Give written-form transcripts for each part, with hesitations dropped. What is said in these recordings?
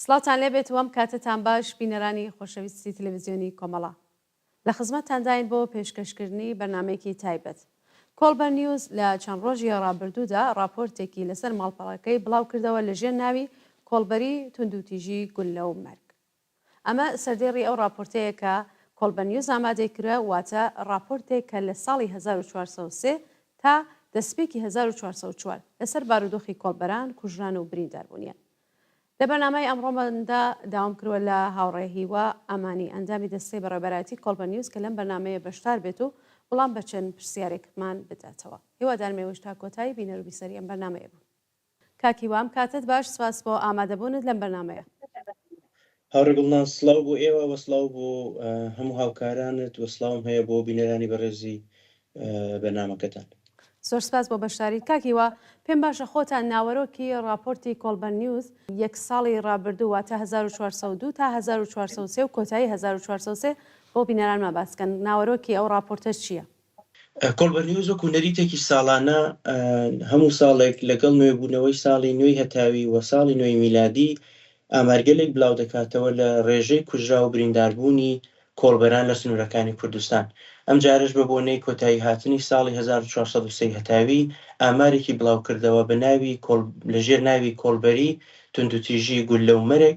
سڵاتان لێبێت وەم کاتتان باش بینەرانی خۆشەویستی تەلەڤیزیۆنی کۆمەڵە لە خزمەتتانداین بۆ پێشکەشکردنی بەرنامەیەکی تایبەت. کۆڵبەر نیوز لە چەند ڕۆژی ڕابردوودا راپۆرتێکی لەسەر ماڵپەڕەکەی بڵاو کردەوە لەژێر ناوی کۆڵبەری توندوتیژی گولە و مەرگ. ئەمە سەردێڕی ئەو راپۆرتەیە کە کۆڵبەر نیوز ئامادەی کرا، واتە راپۆرتێک کە لە ساڵی 1403 تا دەستپێکی 1404 لەسەر بارودۆخی کۆڵبەران، کوژران و برینداربوونیان. لە بەرنامەی ئەمڕۆمەدا داوام کردووە لە هاوڕێهیوە ئەمانی ئەندامی دەستەی بەڕێبەراتی کۆڵبەر نیوز کە لەم بەرنامەیە بەشدار بێت و وەڵام بە چەند پرسیارێکمان بداتەوە. هیوادار مێوەش تا کۆتایی بینەر و بیسەری ئەم بەرنامەیە بوو. کاکی وام کاتت باش، سپاس بۆ ئامادەبوونت لەم بەرنامەیە. هاوڕێگوڵان سڵاو بۆ ئێوە، وەسڵاو بۆ هەموو هاوکارانت، وەسڵاوم هەیە بۆ بینەرانی بەڕێزی بەرنامەکەتان. زۆر سپاس بۆ بەشداریت. کاکیوە پێم باشە خۆتان ناوەرۆکی راپۆرتی کۆڵبەر نیوز یەک ساڵی ڕابردوو واتە 1402 تا 1403 و کۆتایی 1403 بۆ بینەرانمان باسکەن. ناوەرۆکی ئەو راپۆرتە چییە؟ کۆڵبەر نیوز وەکو نەریتێکی ساڵانە هەموو ساڵێک لەگەڵ نوێبوونەوەی ساڵی نوێی هەتاوی و ساڵی نوێی میلادی ئامارگەلێک بڵاو دەکاتەوە لە ڕێژەی کوژرا و برینداربوونی کۆڵبەران لە سنوورەکانی کوردستان. ئەم جارش بە بۆنەی کۆتایی هاتنی ساڵی 1403 هەتاوی ئامارێکی بڵاو کردەوە بە ناوی لەژێر ناوی کۆڵبەری توندوتیژی گولە و مەرگ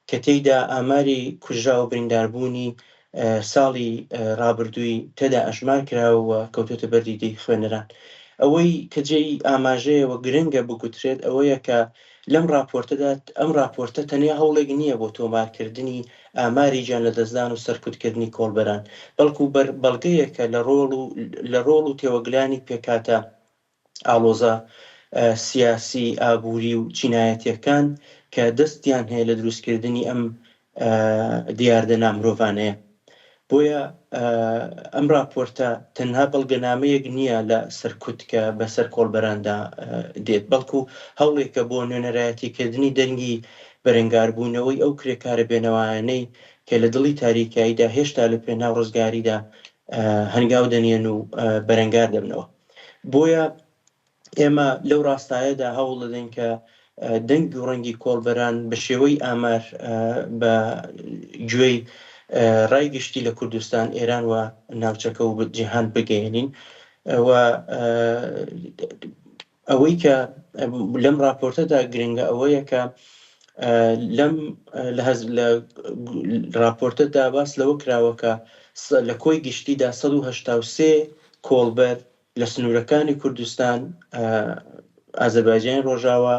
کە تێیدا ئاماری کوژرا و برینداربوونی ساڵی ڕابردووی تێدا ئەژمار کراوە کەوتۆتە بەردیدەی خوێنەران. ئەوەی کە جێی ئاماژەیەوە گرنگە بگوترێت ئەوەیە کە لەم راپۆرتەدا ئەم راپۆرتە تەنیا هەوڵێک نییە بۆ تۆمارکردنی ئاماری گیان لە دەستدان و سەرکوتکردنی کۆڵبەران، بەڵکو بەڵگەیەکە لە ڕۆڵ و تێوەگلانی پێکاتە ئاڵۆزە سیاسی، ئابووری و جینایەتیەکان کە دەستیان هەیە لە دروستکردنی ئەم دیاردەنا مرۆڤانەیە. بۆیە ئەم راپۆرتە تەنها بەڵگەنامەیەک نییە لە سەرکوتکە بەسەر کۆڵبەراندا دێت، بەڵکو هەوڵێکە بۆ نوێنەرایەتیکردنی دەنگی بەرەنگاربوونەوەی ئەو کرێکارە بێنەوایانەی کە لە دڵی تاریکاییدا هێشتا لە پێناو ڕزگاریدا هەنگاو دەنێن و بەرەنگار دەبنەوە. بۆیە ئێمە لەو ڕاستایەدا هەوڵ دەدەین کە دەنگ و ڕەنگی کۆڵبەران بە شێوەی ئامار بە گوێی ڕایگشتی لە کوردستان، ئێران و ناوچەکە و جیهان بگەێنین. و ئەوەی کە لەم راپۆرتەدا گرنگە ئەوەیە کە لە راپۆرتەدا باس لەوە کراوە کە لە کۆی گشتیدا 183 کۆڵبەر لە سنوورەکانی کوردستان، ئازەربایجان، ڕۆژاوە،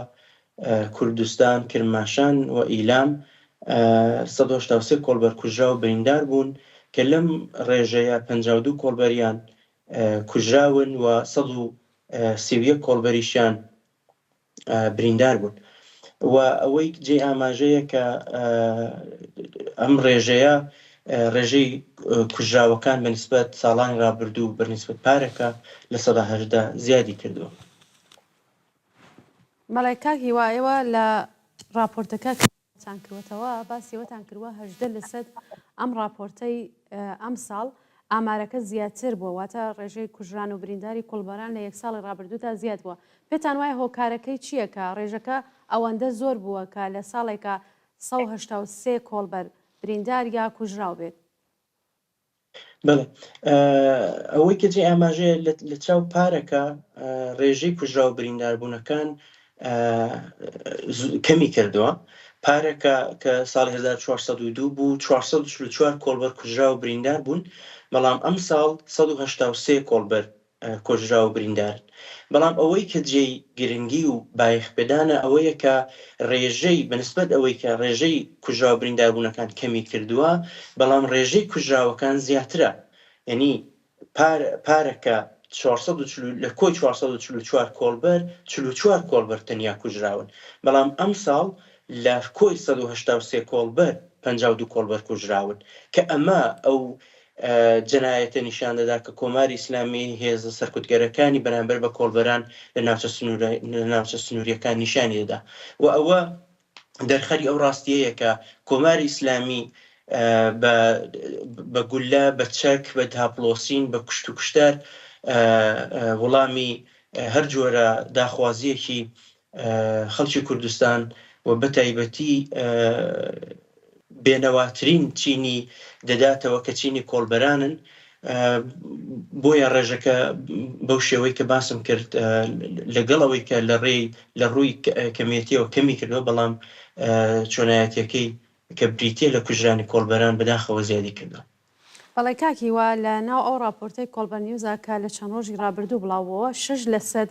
کوردستان، کرماشان و ئیلام 183 کۆڵبەر کوژرا و بریندار بوون کە لەم ڕێژەیە 52 کۆڵبەریان کوژراون و 131 کۆڵبەریشیان بریندار بوون. و ئەوەی جێ ئاماژەیە کە ئەم ڕێژەیە ڕێژەی کوژراوەکان بەنسبەت ساڵانی ڕابردوو بەنسبەت پارەکە لە 118 زیادی کردووە. بەڵێ کاکیوە ئێوە لە راپۆرتەکە چان کردوەوە باسیەوەتان کردووە 18% ئەم راپۆرتەی ئەم ساڵ ئامارەکە زیاتر بووە، واتە ڕێژەی کوژران و برینداری کۆڵبەران لە یەک ساڵی ڕابردوودا زیاد بووە. پێتان وایە هۆکارەکەی چییە کە ڕێژەکە ئەوەندە زۆر بووە کە لە ساڵێکە 183 کۆڵبەر بریندار یا کوژراو بێت؟ بەڵێ، ئەوەی کە جێ ئاماژەیە لە چاو پارەکە ڕێژەی کوژرا و برینداربوونەکان کەمی کردووە. پارەکە کە ساڵی 1402 بوو 444 کۆڵبەر کوژرا و بریندار بوون، بەڵام ئەم ساڵ 183 کۆڵبەر کوژرا و بریندارن. بەڵام ئەوەی کە جێی گرنگی و بایەخپێدانە ئەوەیە کە ڕێژەی بەنسبەت ئەوەی کە ڕێژەی کوژرا و برینداربوونەکان کەمی کردووە، بەڵام ڕێژەی کوژراوەکان زیاترە. یعنی پارەکە لە کۆی 444 کۆڵبەر 44 کۆڵبەر تەنیا کوژراون، بەڵام ئەم ساڵ لە کۆی 183 کۆڵبەر 52 کۆڵبەر کوژراون کە ئەمە ئەو جەنایەتە نیشان دەدا کە کۆماری ئیسلامی هێزە سەرکوتگەرەکانی بەرامبەر بە کۆڵبەران لە ناوچە سنووریەکان نیشانی دەدا. و ئەوە دەرخەری ئەو ڕاستیەیە کە کۆماری ئیسلامی بە گولە، بە چەک، بە داپڵۆسین، بە کوشت و کوشتار وەڵامی هەر جۆرە داخوازیەکی خەڵکی کوردستان و بە تایبەتی بێنەواترین چینی دەداتەوە کە چینی کۆڵبەرانن. بۆیە ڕێژەکە بەو شێوەی کە باسم کرد لەگەڵەوەی کە لە ڕووی کەمیەتیەوە کەمی کردەوە، بەڵام چۆنایەتەکەی کە بریتە لە کوژرانی کۆڵبەران بەداخەوە زیادی کردەوە. بەڵێ کاکی وە لە ناو ئەو راپۆرتەی کۆڵبەر نیوزە کە لە چەند ڕۆژی ڕابردوو بڵاوەوە 6%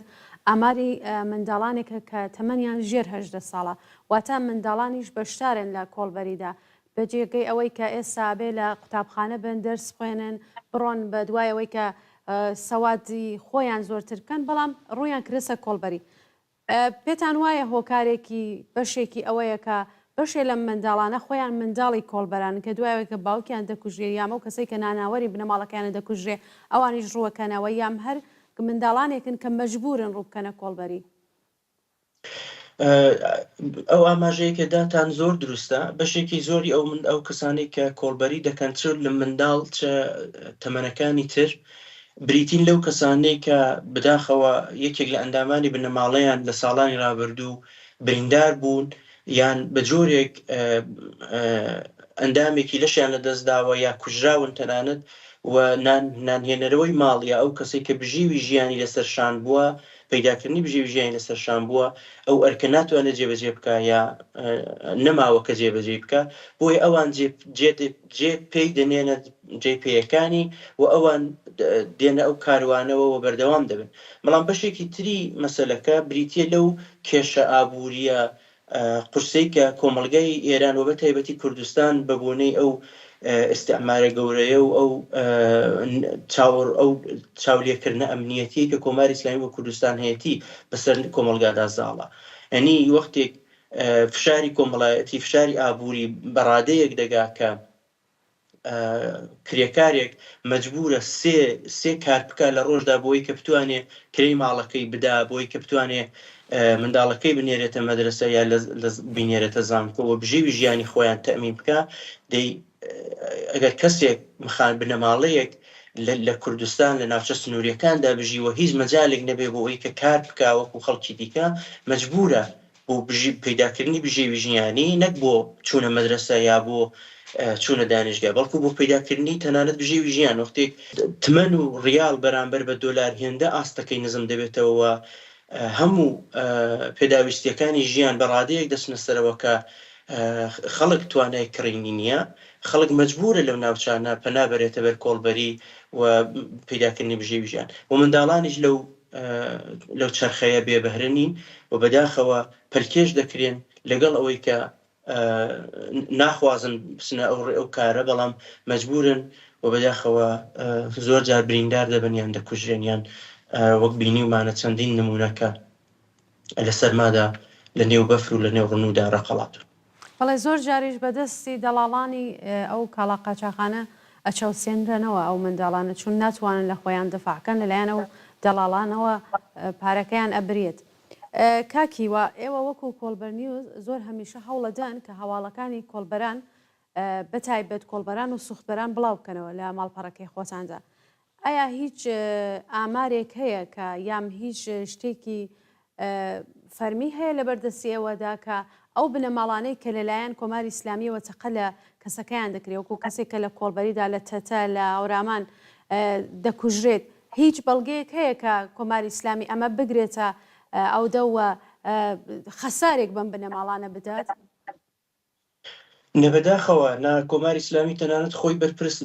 ئاماری منداڵانێکە کە تەمەنیان ژێر 18 ساڵە، واتە منداڵانیش بەشدارن لە کۆڵبەریدا، بەجێگەی ئەوەی کە ئێستا بێ لە قوتابخانە بن دەرس بخوێنن بڕۆن بە دوایەوەی کە سەوادی خۆیان زۆرتر بکەن، بەڵام ڕوویان کرسە کۆڵبەری. پێتان وایە هۆکارێکی بەشێکی ئەوەیە کە بەشێ لە منداڵانە خۆیان منداڵی کۆڵبەران کە دوایەوەی کە باوکیان دەکوژێ یامە و کەسەی کە ناناوەری بنەماڵەکانە دەکوژێ ئەوانیش ڕووەکەنەوە یام هەر منداڵانێکن کە مەجبورن ڕووبکەنە کۆڵبەری؟ ئەو ئاماژەیە کە داتان زۆر دروستە. بەشێکی زۆری ئەو کەسانی کە کۆڵبەری دەکەن چ لە منداڵ چە تەمەنەکانی تر بریتین لەو کەسانەی کە بداخەوە یەکێک لە ئەندامانی بنەماڵەیان لە ساڵانی ڕابردوو بریندار بوون یان بە جۆرێک ئەندامێکی لەشیان لەدەستداوە یا کوژراون تەنانەت و نانهێنەرەوەی ماڵ یا ئەو کەسێک کە بژیوی ژیانی لەسەرشان بووە، پەیداکردنی بژێوی ژیانی لەسەرشان بووە، ئەو ئەرکە ناتوانێت جێبەجێ بکە یا نەماوە کە جێبەجێ بکە، بۆی ئەوان جێ پێی دەنێنە جێ پێیەکانی و ئەوان دێنە ئەو کاروانەوە و بەردەوام دەبن. بەڵام بەشێکی تری مەسەلەکە بریتە لەو کێشە ئابووریە قورسەی کە کۆمەڵگەی ئێران و بە تایبەتی کوردستان بە بۆنەی ئەو ئستعمارە گەورەیە و ئەو چاولێکردنە ئەمنیەتی کە کۆماری ئیسلامی و کوردستان هەیەی بەسەر کۆمەڵگادا زاڵە. ئەنی وەختێک فشاری کۆمەڵایەتی فشاری ئابووری بەڕادەیەک دەگا کە کرێکارێک مەجبورە سێ کار بکە لە ڕۆژدا بۆی کە بتوانێ کرێی ماڵەکەی بدا، بۆی کە بتوانێ منداڵەکەی بنێرێتە مەدرسە یا بینێرێتە زانکۆوە بژێوی ژیانی خۆیان تەمین بکە، ئەگەر کەسێک بنەماڵەیەک لە کوردستان لە ناوچە سنووریەکاندا بژیوە هیچ مەجالێک نەبێ بۆ ئەوەی کە کار بکە وەکو خەڵکی دیکە، مەجبورە بۆ پەیداکردنی بژێوی ژیانی نەک بۆ چوونە مەدرسە یا بۆ چوونە دانیشگا، بەڵکو بۆ پەیداکردنی تەنانەت بژێوی ژیان. وەختێک تمەن و ڕیال بەرامبەر بە دۆلار هێندە ئاستەکەی نزم دەبێتەوە، هەموو پێداویستیەکانی ژیان بەڕادەیەک دەچنە سەرەوە کە خەڵک توانای کڕینی نییە، خەڵک مەجبورە لەو ناوچانە پەنابەرێتە بەر کۆڵبەری و پەیداکردنی بژێوی ژیان و منداڵانیش لەو چەرخەیە بێبەهرەنین و بەداخەوە پەرکێش دەکرێن لەگەڵ ئەوەی کە ناخوازن بچنە ئەو کارە، بەڵام مەجبورن و بەداخەوە زۆر جار بریندار دەبنیان دەکوژێنیان، وەک بینیومانە چەندین نمونەکە لە سەرمادا لە نێو بەفر و لە نێو ڕنوودا ڕەقەڵات. بەڵێ زۆر جاریش بەدەستی دەڵاڵانی ئەو کاڵا قاچاخانە ئەچەوسێنرێنەوە ئەو منداڵانە، چون ناتوانن لە خۆیان دەفاعکەن لەلایەن ئەو دەڵاڵانەوە پارەکەیان ئەبرێت. کاکی وە ئێوە وەکو کۆڵبەر نیوز زۆر هەمیشە هەوڵەدان کە هەواڵەکانی کۆڵبەران بەتایبەت کۆڵبەران و سوختبەران بڵاو بکەنەوە لە ماڵپەڕەکەی خۆتاندا. ئایا هیچ ئامارێک هەیە کە یام هیچ شتێکی فەرمی هەیە لە بەردەستی ئێوەدا کە ئەو بنەماڵانەی کە لەلایەن کۆماری ئیسلامیەوە چەقە لە کەسەکەیان دەکرێت، وەکو کەسێک کە لە کۆڵبەریدا لە تەتە لە ئەورامان دەکوژرێت، هیچ بەڵگەیەک هەیە کە کۆماری ئیسلامی ئەمە بگرێتە ئەو دەوە خەسارێک بەم بنەماڵانە بدات؟ نەبەداخەوە کۆماری ئیسلامی تەنانەت خۆی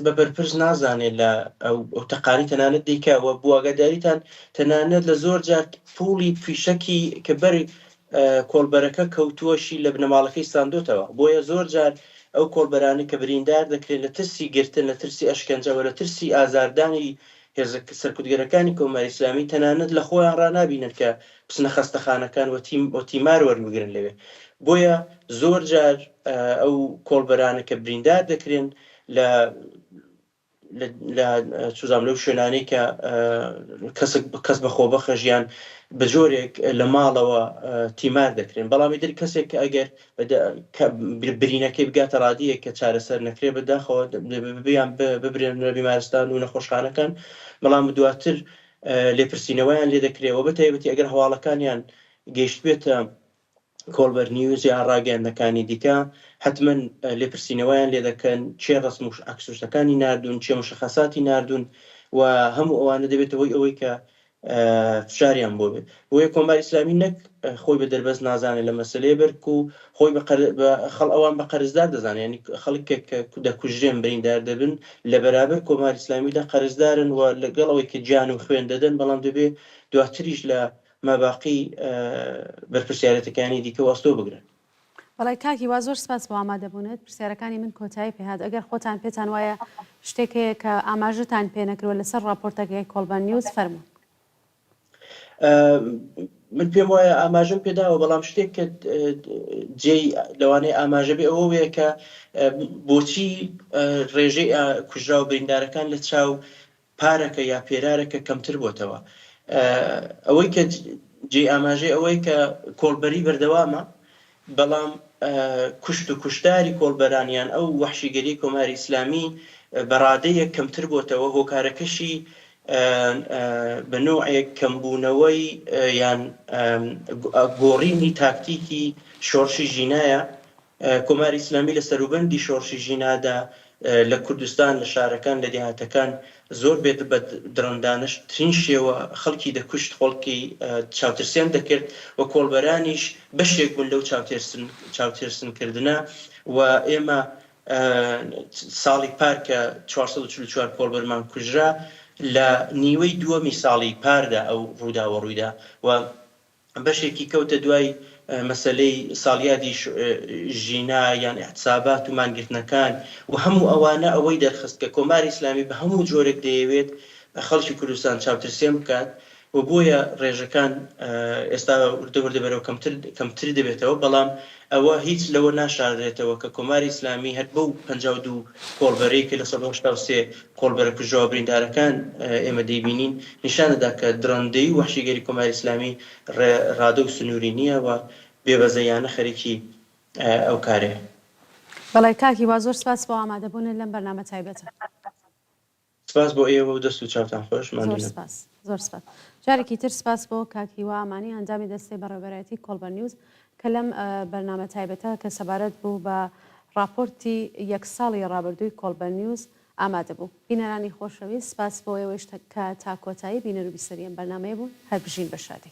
بە بەرپرس نازانێت لە ئەو تەقانی تەنانەت دیکەوە بواگەداریتان تەنانەت لە زۆر جار پوڵی پیشەکی کە بەری کۆڵبەرەکە کەوتووەشی لە بنەماڵەکەی ساندۆتەوە، بۆیە زۆر جار ئەو کۆڵبەرانی کە بریندار دەکرێت لە ترسی گرتن، لە ترسی ئەشکەنجەوە، لە ترسی ئازاردانی هێزە سەرکوتگەرەکانی کۆماری ئیسلامی تەنانەت لە خۆیان ڕنابینن کە بچنە خەستەخانەکان و تیمار وەربگرن لەوێ. بۆیە زۆر جار ئەو کۆڵبەرانە کە بریندار دەکرێن لەو شوێنانەی کە کەس بەخۆ بەخەژیان بە جۆرێک لە ماڵەوە تیمار دەکرێن، بەڵامی دەری کەسێک کە ئەگەر برینەکەی بگاتە ڕادیە کە چارەسەر نەکرێ بەداخەوە بیان ببرێن لە بیمارستان و نەخۆشخانەکان، بەڵام دواتر لێپرسینەوەیان لێ دەکرێەوە بە تایبەتی ئەگەر هەواڵەکانیان گەیشت بێتە کۆڵبەر نیوز یا ڕاگەیاندەکانی دیکە حتمما لێپرسینەوەیان لێ دەکەن چێ ڕسم و عکسوشتەکانی نردون، چێ مشخەساتی نردون و هەموو ئەوانە دەبێتەوەی ئەوەی کە فشاریان بۆ بێت. بۆیە کۆماری ئیسلامی نەک خۆی بە دەربەست نازانێت لە مەسلەیە بەرک و خۆی خەڵ ئەوان بە قەرزدار دەزانێت، ینی خەڵکێک کە دەکوژرێن بریندار دەبن لە بەرابەر کۆماری ئیسلامیدا قەرزدارن و لەگەڵ ئەوەی کە گیان و خوێن دەدەن، بەڵام دەبێت دواتریش لە مەباقی بەرپرسیارەتەکانی دیکە وەستۆ بگرن. بەڵای کاکی وا زۆر سپاس بۆ ئامادەبوونێت. پرسیارەکانی من کۆتایی پێهات. ئەگەر خۆتان پێتان وایە شتێکەیە کە ئاماژتان پێ نەکردووە لەسەر راپۆرتەکەی کۆڵبەر نیوز فەرموون. من پێم وایە ئاماژەم پێداوە، بەڵام شتێک کە جێی لەوانەیە ئاماژە بێ ئەوە وەیە کە بۆچی ڕێژەی کوژرا و بریندارەکان لە چاو پارەکە یا پێرارەکە کەمتر بۆتەوە. ئەوەی کە جێ ئاماژەی ئەوەی کە کۆڵبەری بەردەوامە، بەڵام کوشت و کوشتاری کۆڵبەرانیان ئەو وەحشیگەری کۆماری ئیسلامی بەڕادەیە کەمتر بۆتەوە. هۆکارەکەشی بە نوعێک کەمبوونەوەی یان گۆڕینی تاکتیکی شۆڕشی ژینایە. کۆماری ئیسلامی لە سەروبەندی شۆڕشی ژینادا لە کوردستان لە شارەکان لە دێهاتەکان زۆر بێت بە درەندانش ترین شێوە خەڵکی دەکوشت، خۆڵکی چاوترسیان دەکرد و کۆڵبەرانیش بەشێک بوون لەو چاوترسنکردنە. و ئێمە ساڵی پار کە 444 کۆڵبەرمان کوژرا لە نیوەی دووەمی ساڵی پاردا ئەو ڕووداوە ڕوویدا و بەشێکی کەوتە دوای مەسلەی ساڵیادی ژینا یان احتسابات و مانگرتنەکان و هەموو ئەوانە ئەوەی دەرخست کە کۆماری ئیسلامی بە هەموو جۆرێک دەیەوێت خەڵکی کوردستان چاوترسیان بکات و بۆیە ڕێژەکان ئێستا وردە بەرەو کەمتر دەبێتەوە. بەڵام ئەوە هیچ لەوە ناشارێتەوە کە کۆماری ئیسلامی هەر بەو 52 کۆڵبەرەی کە لە 1970 کۆڵبەرە کوژراوە بریندارەکان ئێمە دەیبینین نیشانەدا کە درەندەی و وەحشیگەری کۆماری ئیسلامی ڕادە و سنووری نییە و بێبەزەیانە خەریکی ئەو کارەیە. بەڵای کاکی وا زۆر سپاس بۆ ئامادەبوونێت لەم بەرنامە تایبەتە. سپاس بۆ ئێوە و دەست و چاوتان خۆش. زۆر سپاس. جارێکی تر سپاس بۆ کاکی وا ئامانی ئەنجامی دەستەی بەڕێوەبەرەتی کۆڵبەر نیوز کە لەم بەرنامە تایبەتە کە سەبارەت بوو بە راپۆرتی یەک ساڵی ڕابردووی کۆڵبەر نیوز ئامادە بوو. بینەرانی خۆشەویست، سپاس بۆ ئێوەش کە تا کۆتایی بینەر و بیسەری ئەم بەرنامەیە بوون. هەر بژین بە شادی.